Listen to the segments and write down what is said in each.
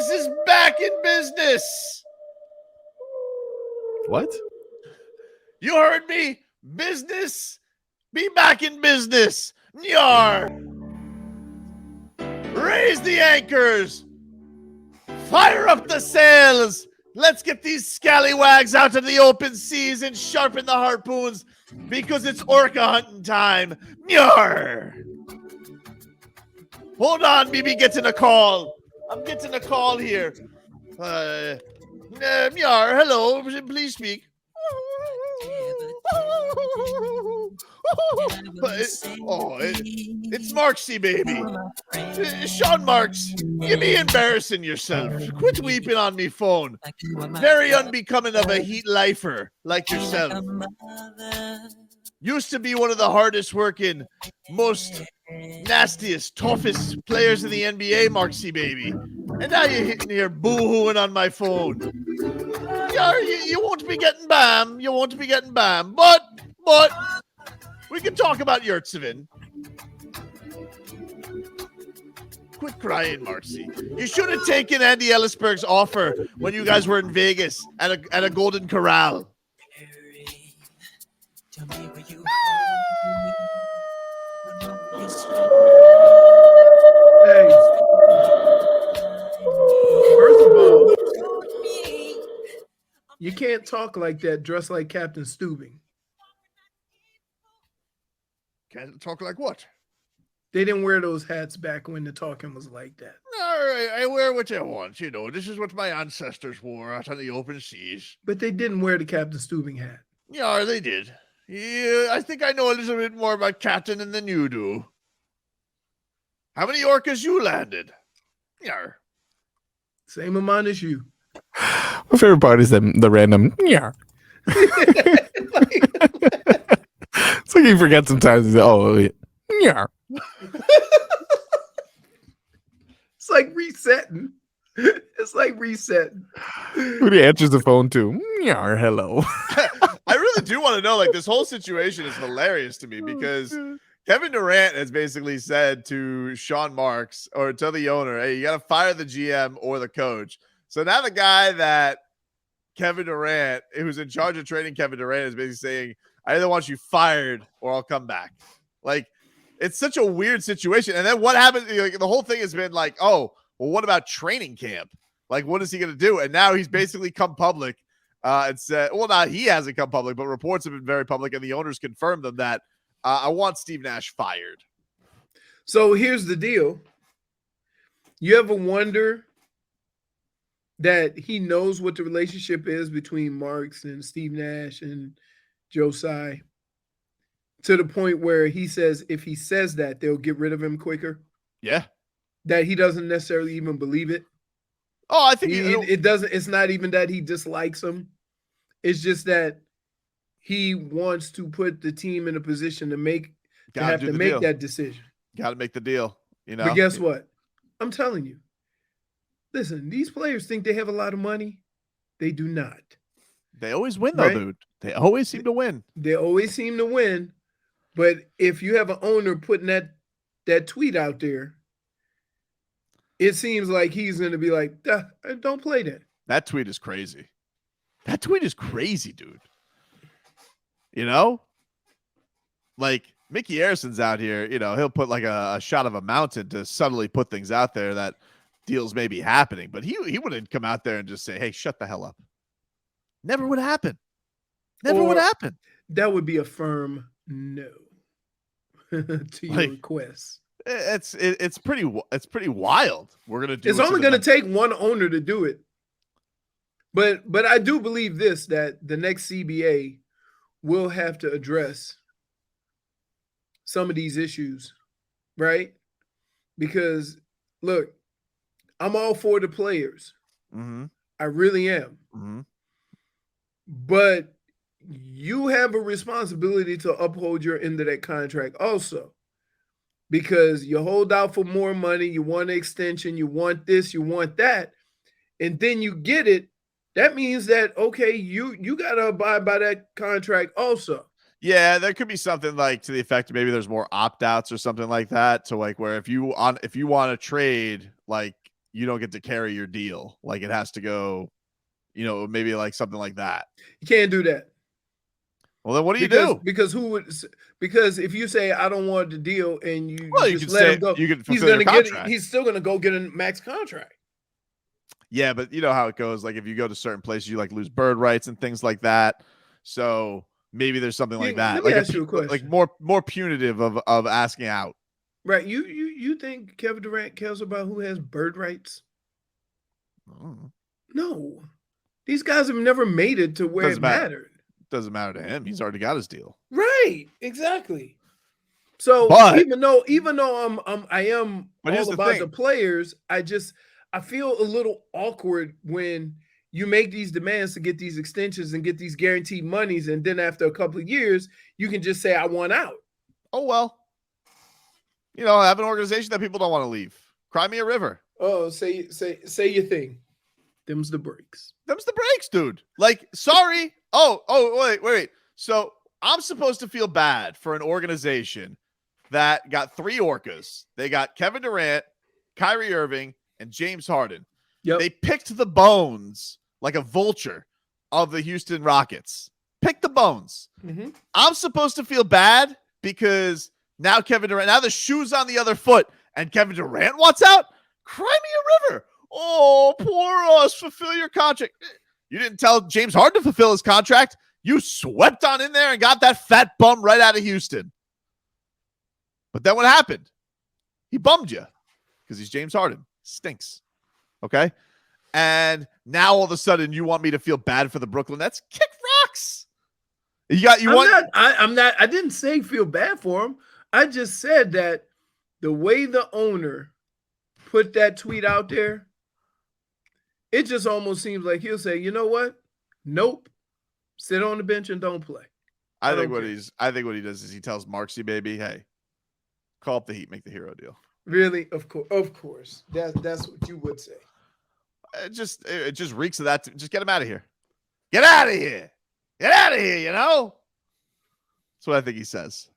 business is back in business. What? You heard me. Business be back in business. Yar. Raise the anchors. Fire up the sails. Let's get these scallywags out of the open seas and sharpen the harpoons because it's orca hunting time. Yar. Hold on, BB getting a call. I'm getting a call here. Yar, hello, please speak. It's Marksy, baby. Sean Marks, you be embarrassing yourself. Quit weeping on me phone. Very unbecoming of a heat lifer like yourself. Used to be one of the hardest working, most nastiest, toughest players in the NBA, Marksy, baby. And now you're hitting here boo-hooing on my phone. You won't be getting bam. You won't be getting bam. But we can talk about Yurtseven. Quit crying, Marcy. You should have taken Andy Ellisberg's offer when you guys were in Vegas at a Golden Corral. Hey. First of all, you can't talk like that dressed like Captain Stubing. Can't talk like what? They didn't wear those hats back when the talking was like that. All right, I wear what I want. You know, this is what my ancestors wore out on the open seas. But they didn't wear the Captain Stubing hat. Yeah, they did. Yeah, I think I know a little bit more about Captain than you do. How many orcas you landed? Yeah. Same amount as you. My favorite part is the random yeah. It's like you forget sometimes. Oh yeah. It's like resetting. It's like resetting. When he answers the phone too, yeah, hello. I really do want to know, like, this whole situation is hilarious to me because Kevin Durant has basically said to Sean Marks or to the owner, hey, you got to fire the GM or the coach. So now the guy that Kevin Durant, who's in charge of trading Kevin Durant, is basically saying, I either want you fired or I'll come back. Like, it's such a weird situation. And then what happens? Like, the whole thing has been like, oh, well, what about training camp? Like, what is he going to do? And now he's basically come public and said, well, not he hasn't come public, but reports have been very public, and the owners confirmed them that I want Steve Nash fired. So here's the deal. You ever wonder that he knows what the relationship is between Marks and Steve Nash and Josiah to the point where he says if he says that, they'll get rid of him quicker? Yeah. That he doesn't necessarily even believe it. Oh, I think it doesn't. It's not even that he dislikes him. It's just that he wants to put the team in a position to make that decision. Got to make the deal, you know. But guess what? I'm telling you. Listen, these players think they have a lot of money. They do not. They always win, though, dude. They always seem to win. They always seem to win. But if you have an owner putting that tweet out there, it seems like he's going to be like, don't play that. That tweet is crazy. That tweet is crazy, dude. You know? Like, Mickey Harrison's out here, you know, he'll put like a shot of a mountain to subtly put things out there that deals may be happening. But he wouldn't come out there and just say, hey, shut the hell up. Never would happen. Never would happen. That would be a firm no to your request. It's pretty wild. We're gonna do. It's only going to take one owner to do it. But I do believe this, that the next CBA will have to address some of these issues, right? Because look, I'm all for the players. Mm-hmm. I really am. Mm-hmm. But you have a responsibility to uphold your end of that contract also. Because you hold out for more money, you want an extension, you want this, you want that, and then you get it. That means that, okay, you got to abide by that contract also. Yeah, there could be something like to the effect of maybe there's more opt-outs or something like that. So like where if you want to trade, like you don't get to carry your deal. Like it has to go, maybe like something like that. You can't do that. Well, then what do you do? Because if you say I don't want the deal and you just let him go, you can he's fulfill your gonna contract. he's still gonna go get a max contract. Yeah, but you know how it goes. Like if you go to certain places, you like lose bird rights and things like that. So maybe there's something like that. Let me ask you a question. Like more punitive of asking out. Right. You think Kevin Durant cares about who has bird rights? No. These guys have never made it to where it mattered. Doesn't matter to him. He's already got his deal. Right. Exactly. So even though I am all about the players, I feel a little awkward when you make these demands to get these extensions and get these guaranteed monies, and then after a couple of years, you can just say I want out. Oh well. I have an organization that people don't want to leave. Cry me a river. Oh, say your thing. Them's the breaks. Them's the breaks, dude. Like, sorry. Oh, wait. So I'm supposed to feel bad for an organization that got 3 orcas. They got Kevin Durant, Kyrie Irving, and James Harden. Yep. They picked the bones like a vulture of the Houston Rockets. Pick the bones. Mm-hmm. I'm supposed to feel bad because now the shoe's on the other foot and Kevin Durant wants out? Cry me a river. Oh, poor us. Fulfill your contract. You didn't tell James Harden to fulfill his contract. You swept on in there and got that fat bum right out of Houston. But then what happened? He bummed you because he's James Harden. Stinks. Okay? And now all of a sudden you want me to feel bad for the Brooklyn Nets? Kick rocks. I didn't say feel bad for him. I just said that the way the owner put that tweet out there, it just almost seems like he'll say, you know what? Nope. Sit on the bench and don't play. I think what he does is he tells Marksy baby, hey, call up the Heat, make the hero deal. Really? Of course. That's what you would say. It just reeks of that. Just get him out of here. Get out of here. Get out of here, That's what I think he says.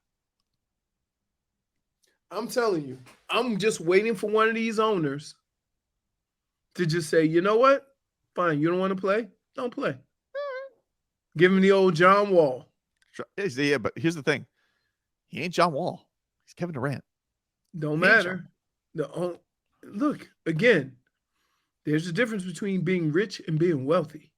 I'm telling you, I'm just waiting for one of these owners to just say, you know what? Fine, you don't want to play? Don't play. Give him the old John Wall. Yeah, but here's the thing. He ain't John Wall. He's Kevin Durant. Don't matter. Look, again, there's a difference between being rich and being wealthy.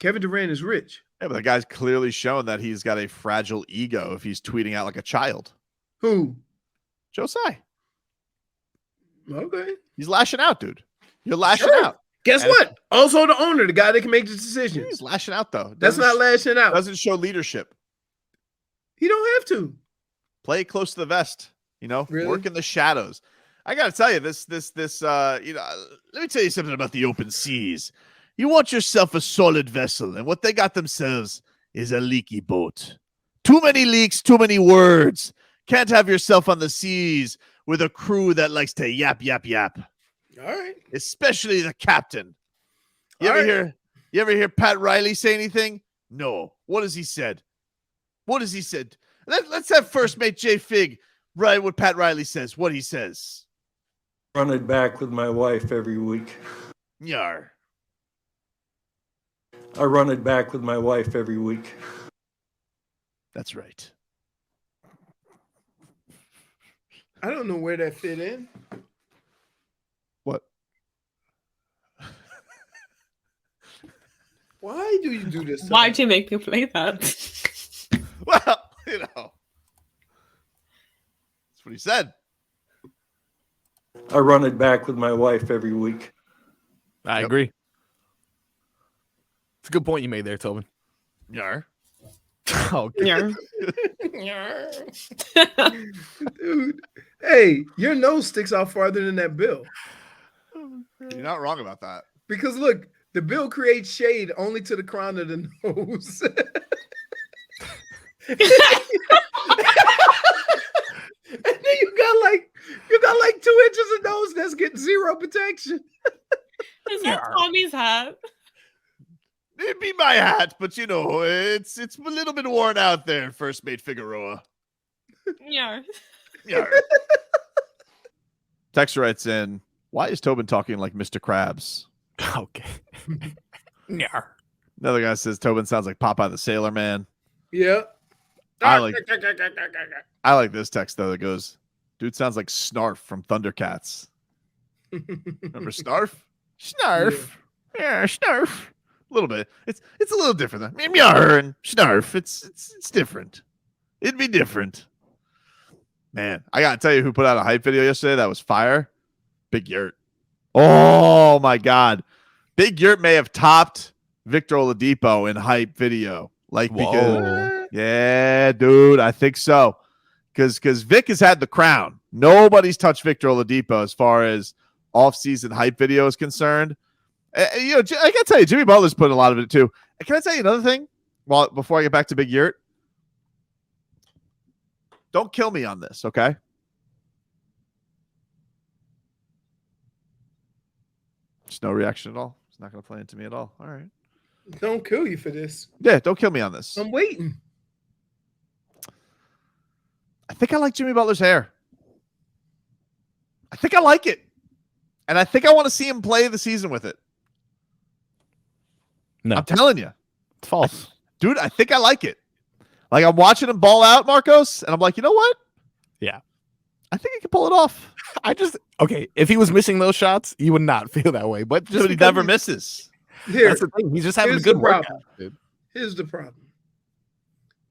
Kevin Durant is rich. Yeah, but the guy's clearly shown that he's got a fragile ego if he's tweeting out like a child. Who? Joe Tsai. Okay. He's lashing out, dude. You're lashing out. Guess what? Also the owner, the guy that can make the decisions. He's lashing out, though. That's not lashing out. Doesn't show leadership. He don't have to. Play close to the vest. Really? Work in the shadows. I got to tell you, this, let me tell you something about the open seas. You want yourself a solid vessel, and what they got themselves is a leaky boat. Too many leaks, too many words. Can't have yourself on the seas with a crew that likes to yap, yap, yap. All right. Especially the captain. You ever hear Pat Riley say anything? No. What has he said? Let's have first mate Jay Fig write what Pat Riley says. What he says. Run it back with my wife every week. Yar. I run it back with my wife every week. That's right. I don't know where that fit in. What? Why do you do this? Why'd you make me play that? Well, that's what he said. I run it back with my wife every week. I agree. It's a good point you made there, Tobin. Yar. Oh, Yeah. Dude, hey, your nose sticks out farther than that bill. You're not wrong about that. Because look, the bill creates shade only to the crown of the nose. And then you got like 2 inches of nose that's getting zero protection. Is that Tommy's hat? It'd be my hat, but it's a little bit worn out there, first mate Figueroa. Yeah. Yar. Texter writes in, Why is Tobin talking like Mr. Krabs? Okay. Yar. Another guy says Tobin sounds like Popeye the Sailor Man. Yeah. I like this text though that goes, "Dude sounds like Snarf from Thundercats." Remember Snarf? Snarf. Yeah, Snarf. A little bit. It's a little different. Yar and Snarf. It's different. It'd be different. Man, I gotta tell you who put out a hype video yesterday that was fire. Big Yurt. Oh my God. Big Yurt may have topped Victor Oladipo in hype video. Like, because yeah, dude, I think so. Because Vic has had the crown. Nobody's touched Victor Oladipo as far as off-season hype video is concerned. You know, I gotta tell you, Jimmy Butler's putting a lot of it too. Can I tell you another thing? Well, before I get back to Big Yurt, don't kill me on this, okay? Just no reaction at all. It's not going to play into me at all. All right. Don't kill you for this. Yeah, don't kill me on this. I'm waiting. I think I like Jimmy Butler's hair. I think I like it. And I think I want to see him play the season with it. No. I'm telling you. It's false. Dude, I think I like it. Like, I'm watching him ball out, Marcos, and I'm like, you know what? Yeah. I think he can pull it off. Okay, if he was missing those shots, you would not feel that way. But just But he never misses. Here, that's the thing. He's just having a here's good the workout, problem. dude. Here's the problem.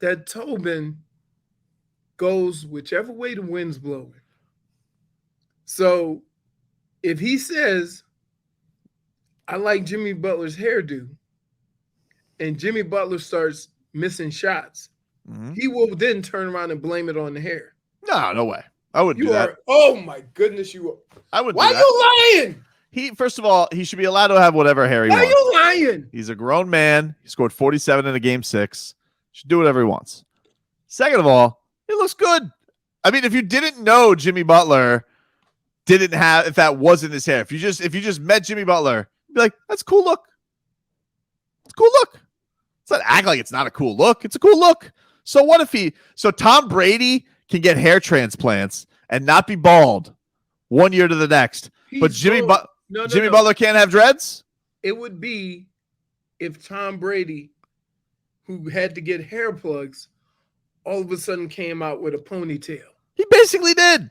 That Tobin goes whichever way the wind's blowing. So if he says, I like Jimmy Butler's hairdo, and Jimmy Butler starts missing shots, he will then turn around and blame it on the hair. No way. I wouldn't do that. Oh my goodness, you are. I wouldn't Why do that. you lying? First of all, he should be allowed to have whatever hair he Why wants. you lying? He's a grown man. He scored 47 in a game 6. Should do whatever he wants. Second of all, it looks good. I mean, if you didn't know Jimmy Butler didn't have, if that wasn't his hair, if you just met Jimmy Butler, you'd be like, that's a cool look. It's a cool look. It's not act like it's not a cool look. It's a cool look. So what if so Tom Brady can get hair transplants and not be bald 1 year to the next, but Jimmy Butler can't have dreads? It would be if Tom Brady, who had to get hair plugs, all of a sudden came out with a ponytail. He basically did.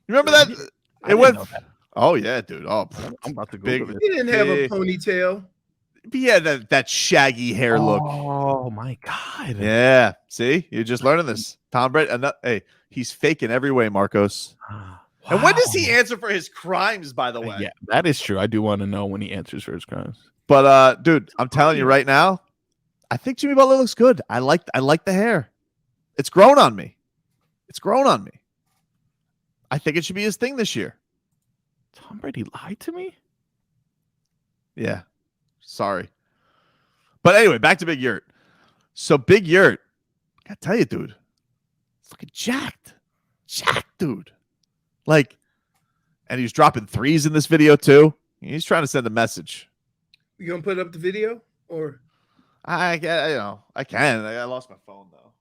You remember that? I didn't know that. Oh yeah, dude. Oh, I'm about to big. Google it. He didn't have a ponytail. He had that shaggy hair look. Oh my God. Yeah. See, you're just learning this. Tom Brady. Hey, he's faking every way, Marcos. And when does he answer for his crimes, by the way? Yeah, that is true. I do want to know when he answers for his crimes. But dude, I'm telling you right now, I think Jimmy Butler looks good. I like the hair. It's grown on me. I think it should be his thing this year. Tom Brady lied to me? Yeah. Sorry. But anyway, back to Big Yurt. So Big Yurt, I gotta tell you, dude, it's looking jacked. Jacked, dude. Like, and he's dropping threes in this video too. He's trying to send a message. You gonna put up the video or? I can. I lost my phone though.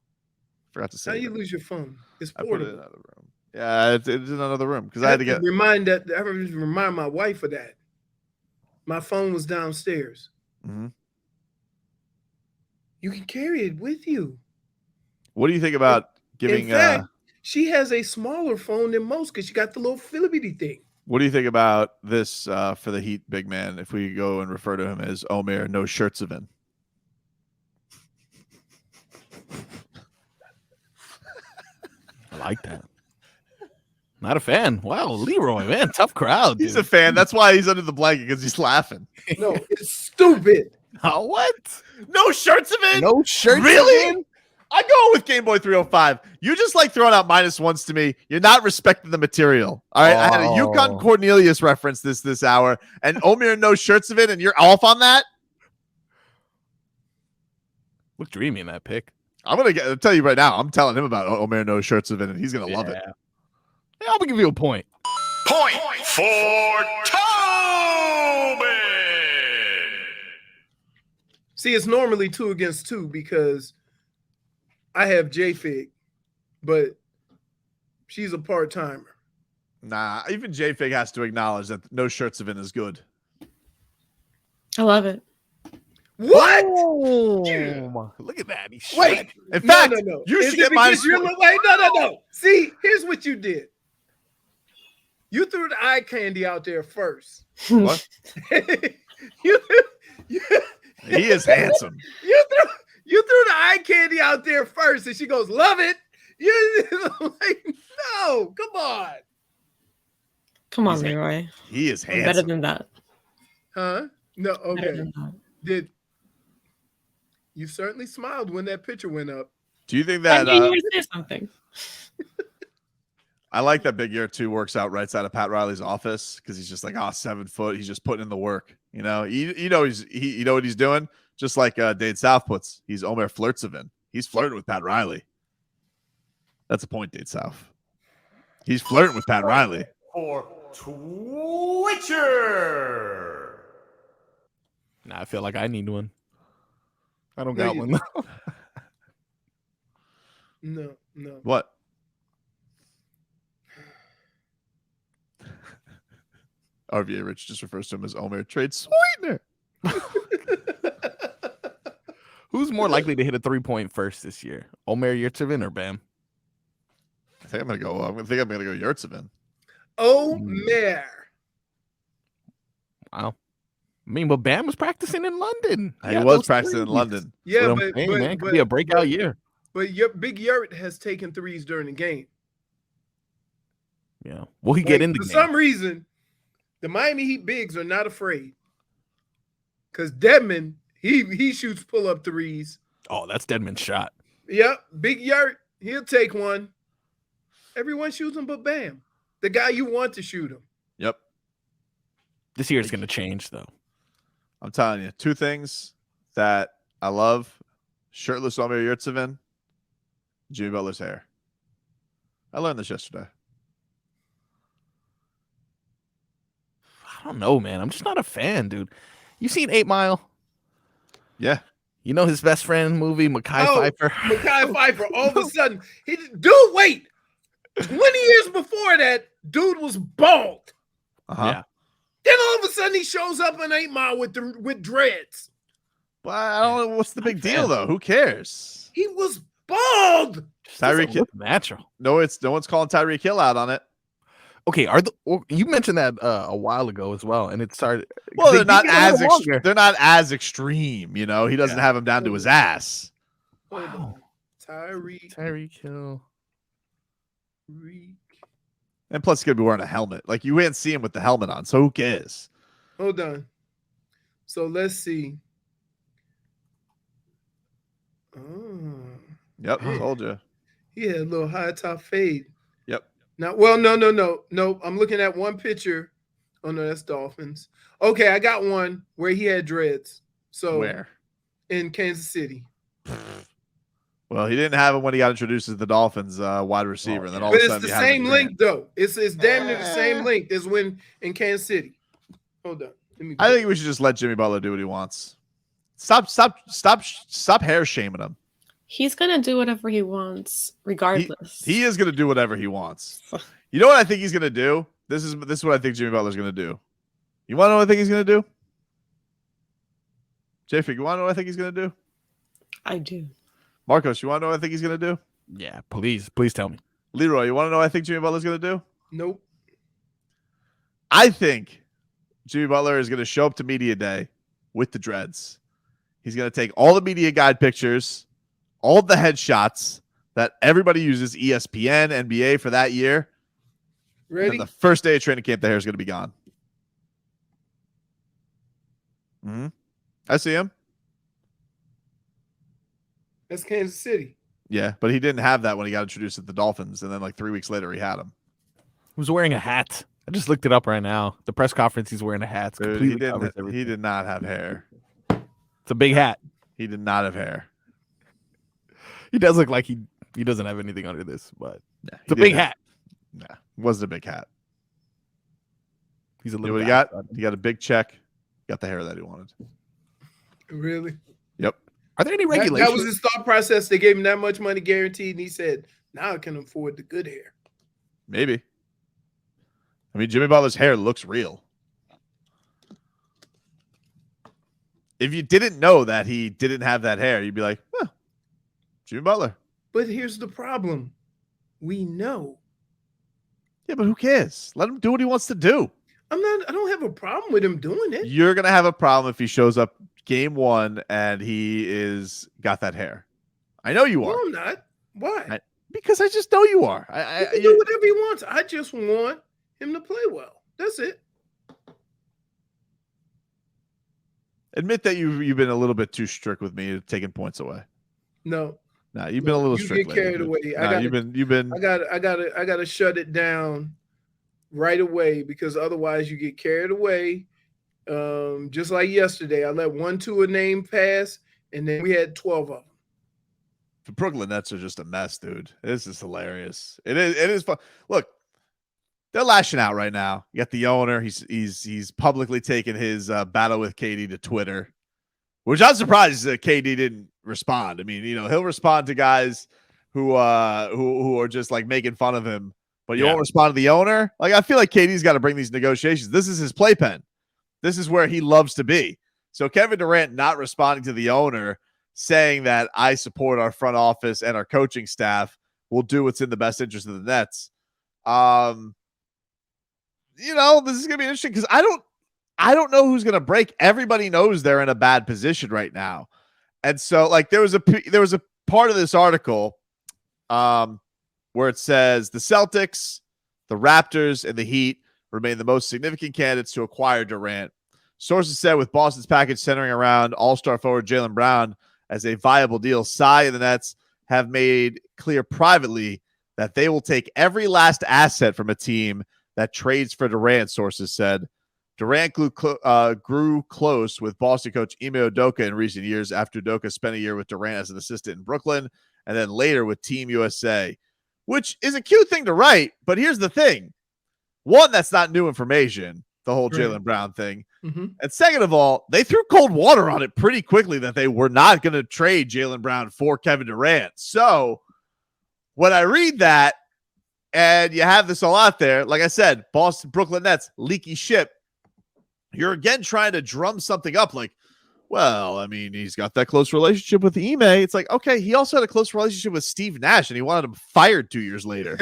Forgot to say. How you lose your phone? It's I put it in portable. another room. Yeah, it's in another room because I had to get. remind my wife of that. My phone was downstairs. Mm-hmm. You can carry it with you. What do you think about giving? In fact, she has a smaller phone than most because she got the little filly thing. What do you think about this for the Heat big man? If we go and refer to him as Omer No Yurtseven. I like that. Not a fan. Wow, Leroy, man, tough crowd. He's dude. a fan. That's why he's under the blanket because he's laughing. No, it's stupid. Oh, what? No Yurtseven? No shirt. Really? I go with Game Boy 305. You just like throwing out -1s to me. You're not respecting the material. All right. I had a Yukon Cornelius reference this hour, and Omer No Yurtseven, and you're off on that. Look dreamy in that pick. I'll tell you right now. I'm telling him about Omer No Yurtseven, and he's gonna love it. Yeah, I'm gonna give you a point. Point for Tobin. See, it's normally 2 against 2 because I have J-Fig, but she's a part-timer. Nah, even J-Fig has to acknowledge that no Yurtseven is good. I love it. What? Oh, look at that. He's Wait. shredded. In fact, no. you Is should it get because minus. you're wait, no. See, here's what you did. You threw the eye candy out there first. What? you He is handsome. You threw the eye candy out there first, and she goes, "Love it." You like, no, come on, Come on, He's Leroy. He is I'm better handsome. than that. huh? No, Better okay. than that. Did you certainly smiled when that picture went up? Do you think I that knew you would say something. I like that Big Year 2 works out right side of Pat Riley's office because he's just like, 7 foot. He's just putting in the work. You know, you know you know what he's doing. Just like Dade South puts, he's Omer Yurtseven. He's flirting with Pat Riley. That's a point, Dade South. He's flirting with Pat Riley. For Twitcher. Nah, I feel like I need one. I don't No, got you one. No. What? RVA Rich just refers to him as Omer Trade Sweetener. Who's more likely to hit a 3-point first this year? Omer Yurtseven or Bam? I think I'm gonna go Yurtseven. Omer. Wow. I mean, but Bam was practicing in London. He got was those practicing in threes. London. Yeah, That's what but, I'm saying, man. Could be a breakout year. But your Big Yurt has taken threes during the game. Yeah. Will he get in the for game? some reason, the Miami Heat bigs are not afraid. Because Dedmon, he shoots pull-up threes. Oh, that's Deadman's shot. Yep, Big Yurt, he'll take one. Everyone shoots him but Bam. The guy you want to shoot him. Yep. This year is going to change, though. I'm telling you, 2 things that I love: shirtless Omer Yurtseven, Jimmy Butler's hair. I learned this yesterday. I don't know, man. I'm just not a fan, dude. You seen 8 Mile? Yeah. You know his best friend movie, Mekhi Phifer? Mekhi Phifer, all of a sudden, wait. 20 years before that, dude was bald. Uh-huh. Yeah. Then all of a sudden he shows up in 8 Mile with dreads. Well, I don't know what's the big deal though. Who cares? He was bald. Tyreek Hill. Natural. No one's calling Tyreek Hill out on it. Okay, you mentioned that a while ago as well, and it started. Well, they're not get a little as longer. they're not as extreme. You know, he doesn't have him down to his ass. Hold on. Wow. Tyreek Hill. And plus, he's gonna be wearing a helmet. Like you can't see him with the helmet on, so who cares? Hold on. So let's see. Oh, Yep, told you. he had a little high top fade. Yep. Now, well, no. I'm looking at one picture. Oh no, that's Dolphins. Okay, I got one where he had dreads. So Where? in Kansas City. Well, he didn't have him when he got introduced as the Dolphins wide receiver, and then all But of a it's sudden the he has him same in length though. It's damn near the same length as when in Kansas City. Hold on. Let me I think we should just let Jimmy Butler do what he wants. Stop hair shaming him. He's gonna do whatever he wants, regardless. He is going to do whatever he wants. You know what I think he's going to do? This is what I think Jimmy Butler's going to do. You want to know what I think he's going to do? J-Fig, you want to know what I think he's going to do? I do. Marcos, you want to know what I think he's going to do? Yeah, please tell me. Leroy, you want to know what I think Jimmy Butler's going to do? Nope. I think Jimmy Butler is going to show up to media day with the dreads. He's going to take all the media guide pictures, all the headshots that everybody uses, ESPN, NBA for that year. Ready? And the first day of training camp, the hair is going to be gone. I see him. That's Kansas City. Yeah, but he didn't have that when he got introduced at the Dolphins, and then like 3 weeks later, he had him. He was wearing a hat. I just looked it up right now. The press conference, he's wearing a hat. It's Dude, completely covers everything. he did not have hair. It's a big hat. He did not have hair. He does look like he doesn't have anything under this, but Nah, it's a big hat. Nah, wasn't a big hat. He's a You know little. what he got? He got a big check. Got the hair that he wanted. Really? Yep. Are there any That regulations? was his thought process. They gave him that much money guaranteed, and he said, now I can afford the good hair. Maybe. I mean, Jimmy Butler's hair looks real. If you didn't know that he didn't have that hair, you'd be like, huh, Jimmy Butler. But here's the problem. We know. Yeah, but who cares? Let him do what he wants to do. I don't have a problem with him doing it. You're going to have a problem if he shows up game 1 and he got that hair. I know you are. No, I'm not. Why? Because I just know you are. He can do whatever he wants. I just want him to play well. That's it. Admit that you've been a little bit too strict with me, taking points away. No, you've been a little you strict. Get carried away. You've been. I gotta shut it down right away because otherwise you get carried away. Just like yesterday, I let 1-2 a name pass, and then we had 12 of them. The Brooklyn Nets are just a mess, dude. This is hilarious. It is fun. Look, they're lashing out right now. You got the owner. He's publicly taken his battle with KD to Twitter, which I'm surprised that KD didn't respond. I mean, he'll respond to guys who are just like making fun of him, but you won't respond to the owner. Like, I feel like KD's got to bring these negotiations. This is his playpen. This is where he loves to be. So Kevin Durant not responding to the owner, saying that I support our front office and our coaching staff, will do what's in the best interest of the Nets. This is gonna be interesting because I don't know who's gonna break. Everybody knows they're in a bad position right now, and so like there was a part of this article, where it says the Celtics, the Raptors, and the Heat remain the most significant candidates to acquire Durant. Sources said with Boston's package centering around all-star forward Jaylen Brown as a viable deal, Sy and the Nets have made clear privately that they will take every last asset from a team that trades for Durant, sources said. Durant grew close with Boston coach Ime Udoka in recent years after Udoka spent a year with Durant as an assistant in Brooklyn and then later with Team USA, which is a cute thing to write. But here's the thing. One, that's not new information, the whole Jaylen Brown thing. Mm-hmm. And second of all, they threw cold water on it pretty quickly that they were not going to trade Jaylen Brown for Kevin Durant. So when I read that and you have this all out there, like I said, Brooklyn Nets, leaky ship, you're again trying to drum something up like, well, I mean, he's got that close relationship with Ime. It's like, okay, he also had a close relationship with Steve Nash and he wanted him fired 2 years later.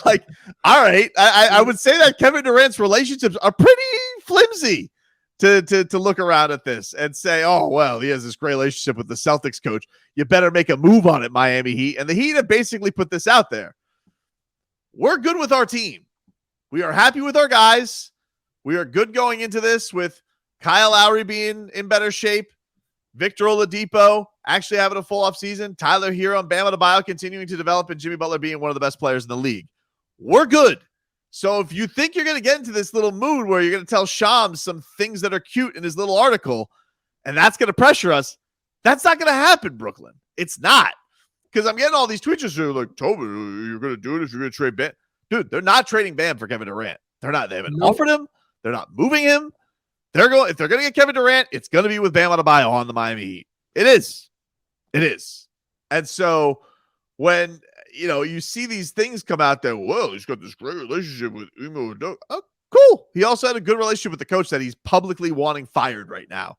Like, all right, I would say that Kevin Durant's relationships are pretty flimsy to look around at this and say, oh, well, he has this great relationship with the Celtics coach. You better make a move on it, Miami Heat. And the Heat have basically put this out there. We're good with our team. We are happy with our guys. We are good going into this with Kyle Lowry being in better shape, Victor Oladipo actually having a full offseason, Tyler Hero and Bam Adebayo continuing to develop, and Jimmy Butler being one of the best players in the league. We're good. So if you think you're going to get into this little mood where you're going to tell Shams some things that are cute in his little article, and that's going to pressure us, that's not going to happen, Brooklyn. It's not. Because I'm getting all these tweets that are like, Tobin, you're going to do it if you're going to trade Bam. Dude, they're not trading Bam for Kevin Durant. They're not. They haven't offered him. They're not moving him. If they're going to get Kevin Durant, it's going to be with Bam Adebayo on the Miami Heat. It is. And so when, you see these things come out there, whoa, he's got this great relationship with Ime Udoka. Oh, cool. He also had a good relationship with the coach that he's publicly wanting fired right now.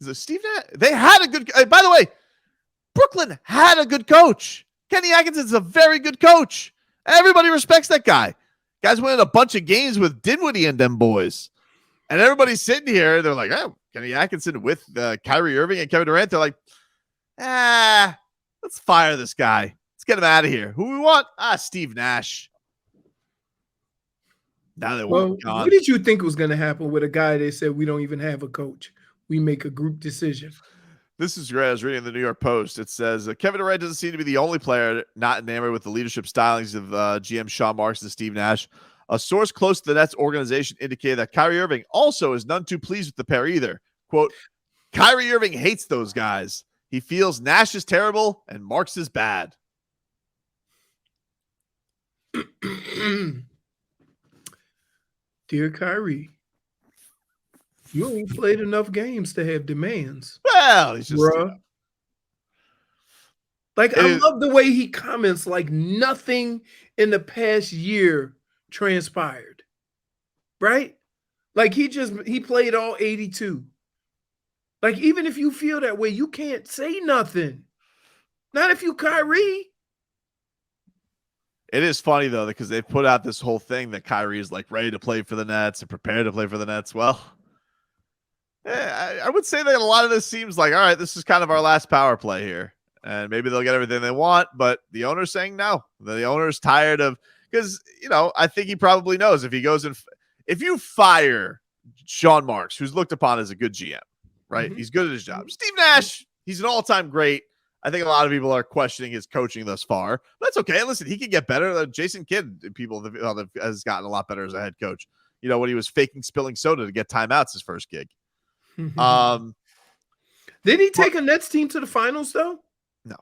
Is it Steve Nash? They had a good, by the way, Brooklyn had a good coach. Kenny Atkinson's a very good coach. Everybody respects that guy. Guys winning a bunch of games with Dinwiddie and them boys. And everybody's sitting here. They're like, oh, Kenny Atkinson with Kyrie Irving and Kevin Durant. They're like, let's fire this guy. Let's get him out of here. Who we want? Steve Nash. Now they want him gone. What did you think was going to happen with a guy that said we don't even have a coach? We make a group decision. This is great. I was reading the New York Post. It says Kevin Durant doesn't seem to be the only player not enamored with the leadership stylings of GM Sean Marks and Steve Nash. A source close to the Nets organization indicated that Kyrie Irving also is none too pleased with the pair either. Quote, Kyrie Irving hates those guys. He feels Nash is terrible and Marks is bad. Dear Kyrie, you ain't played enough games to have demands. Well, he's just Like, I love the way he comments like nothing in the past year transpired, right? Like, he played all 82. Like, even if you feel that way, you can't say nothing. Not if you Kyrie. It is funny, though, because they've put out this whole thing that Kyrie is, like, ready to play for the Nets and prepared to play for the Nets. Well, I would say that a lot of this seems like, all right, this is kind of our last power play here. And maybe they'll get everything they want, but the owner's saying no. The owner's tired of – because, I think he probably knows if he goes and – if you fire Sean Marks, who's looked upon as a good GM, right? Mhm. He's good at his job. Steve Nash, he's an all-time great. I think a lot of people are questioning his coaching thus far. But that's okay. Listen, he can get better. Jason Kidd, has gotten a lot better as a head coach. When he was faking spilling soda to get timeouts his first gig. Didn't he take a Nets team to the finals, though? No.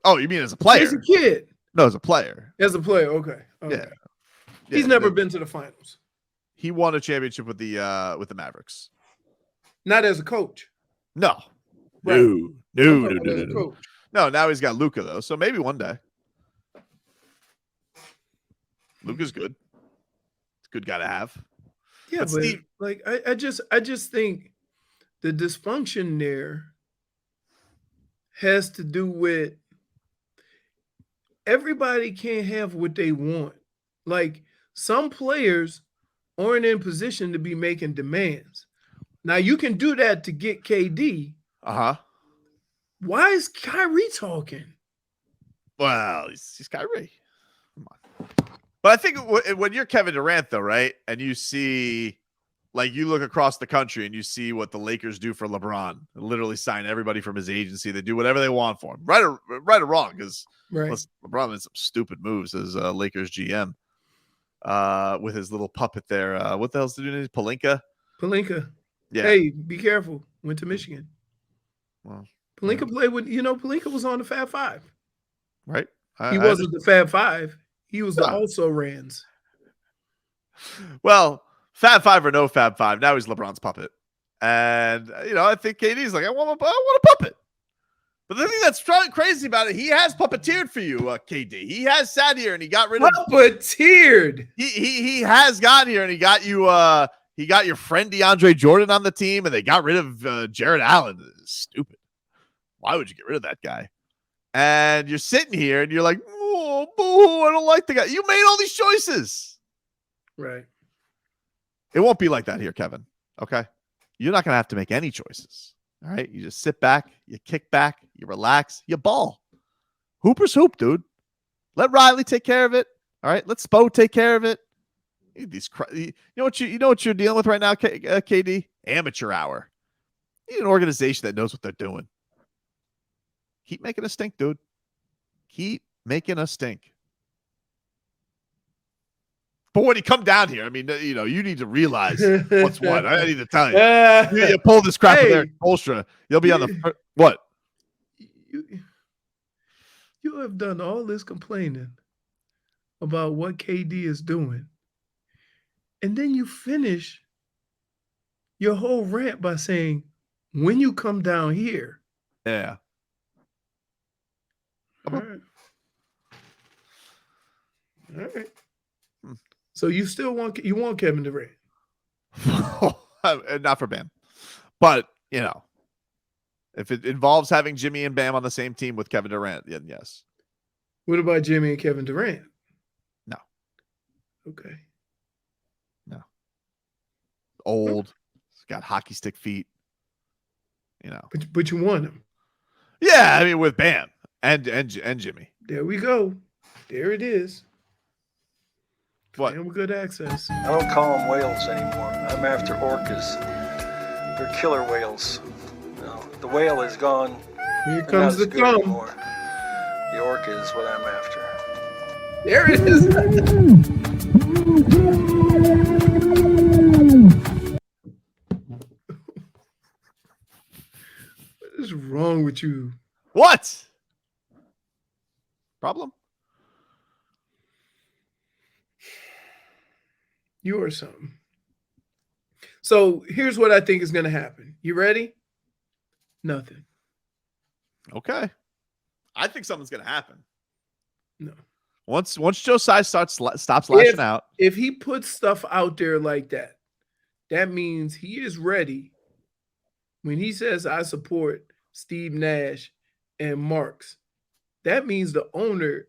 Oh, you mean as a player? As a kid. No, as a player. As a player, okay. Yeah. He's never been to the finals. He won a championship with the Mavericks. Not as a coach. No. Right. No. No, now he's got Luka though, so maybe one day. Luka's good. It's a good guy to have. Yeah, but Steve, like I just think the dysfunction there has to do with everybody can't have what they want. Like, some players aren't in position to be making demands. Now, you can do that to get KD. Why is Kyrie talking? Well, he's Kyrie. Come on. But I think when you're Kevin Durant, though, right, and you see, like, you look across the country and you see what the Lakers do for LeBron, they literally sign everybody from his agency. They do whatever they want for him, right or wrong, because LeBron made some stupid moves as Lakers GM with his little puppet there. What the hell's the name? Palinka. Yeah. Hey, be careful. Went to Michigan. Well, Palinka played with, Palinka was on the Fab Five. Right. He wasn't the Fab Five. He was the also-rans. Well, Fab Five or no Fab Five, now he's LeBron's puppet. And, I think KD's like, I want a puppet. But the thing that's crazy about it, he has puppeteered for you, KD. He has sat here and he got rid of puppeteered. He has gotten here and he got you he got your friend DeAndre Jordan on the team, and they got rid of Jared Allen. Stupid. Why would you get rid of that guy? And you're sitting here and you're like, oh, boo, I don't like the guy. You made all these choices. Right. It won't be like that here, Kevin. Okay? You're not going to have to make any choices. All right? You just sit back, you kick back, you relax, you ball. Hooper's hoop, dude. Let Riley take care of it. All right? Let Spo take care of it. You know what you're dealing with right now, KD? Amateur hour. You need an organization that knows what they're doing. Keep making us stink, dude. Keep making us stink. But when you come down here, I mean, you need to realize what's what. I need to tell you. You pull this crap with Eric Spoelstra, you'll be on the what? You have done all this complaining about what KD is doing, and then you finish your whole rant by saying, when you come down here. Yeah. All right. So you still want Kevin Durant? Not for Bam. But, if it involves having Jimmy and Bam on the same team with Kevin Durant, then yes. What about Jimmy and Kevin Durant? No. Okay. No. Old. He's got hockey stick feet. But you want him. Yeah, I mean, with Bam and Jimmy. There we go. There it is. What? And with good access. I don't call them whales anymore. I'm after orcas. They're killer whales. The whale is gone. Here comes the thumb. Anymore. The orca is what I'm after. There it is. What is wrong with you? What? Problem? You are something. So here's what I think is going to happen. You ready? Nothing. Okay. I think something's gonna happen. No. Once Josiah stops lashing out. If he puts stuff out there like that, that means he is ready. When he says, I support Steve Nash and Marks, that means the owner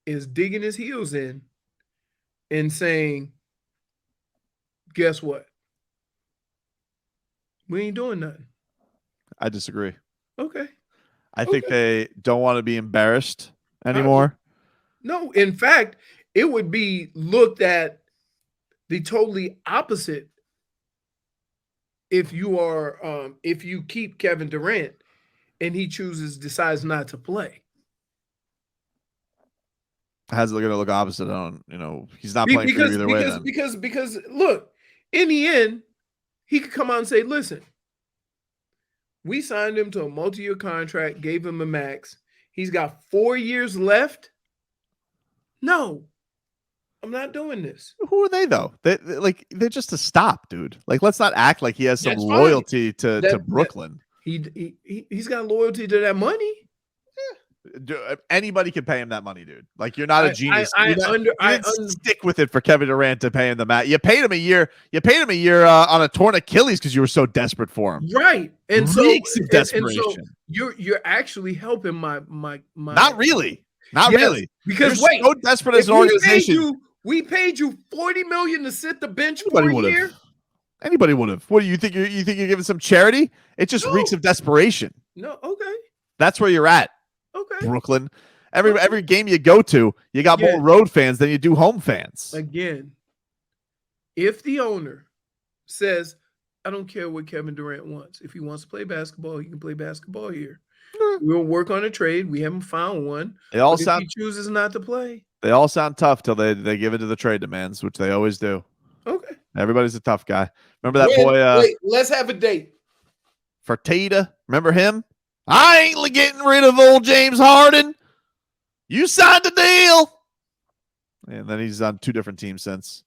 is digging his heels in and saying, guess what? We ain't doing nothing. I disagree. Okay. I think they don't want to be embarrassed anymore. No, in fact, it would be looked at the totally opposite if you keep Kevin Durant and he decides not to play. How's it going to look opposite on, he's not playing for you either way then. Because look, in the end, he could come out and say, listen, we signed him to a multi-year contract, gave him a max. He's got 4 years left. No, I'm not doing this. Who are they though? They're just a stop, dude. Like, let's not act like he has some That's loyalty to Brooklyn. He's got loyalty to that money. Anybody can pay him that money, dude. Like, you're not a genius. I stick with it for Kevin Durant to pay him the max. You paid him a year. You paid him a year on a torn Achilles because you were so desperate for him. Right, and Reeks of desperation. And so you're actually helping my. Not really. Not really. Because you're so desperate as an organization. We paid you $40 million to sit the bench Anybody for a year. Anybody would have. What do you think? You think you're giving some charity? It just reeks of desperation. No, okay. That's where you're at. Okay. Brooklyn. Every game you go to, you got more road fans than you do home fans. Again, if the owner says, I don't care what Kevin Durant wants. If he wants to play basketball, he can play basketball here. We'll work on a trade. We haven't found one. If he chooses not to play. They all sound tough till they give it to the trade demands, which they always do. Okay. Everybody's a tough guy. Remember that boy? Wait, let's have a date. Fertitta. Remember him? I ain't getting rid of old James Harden. You signed the deal. And then he's on 2 different teams since.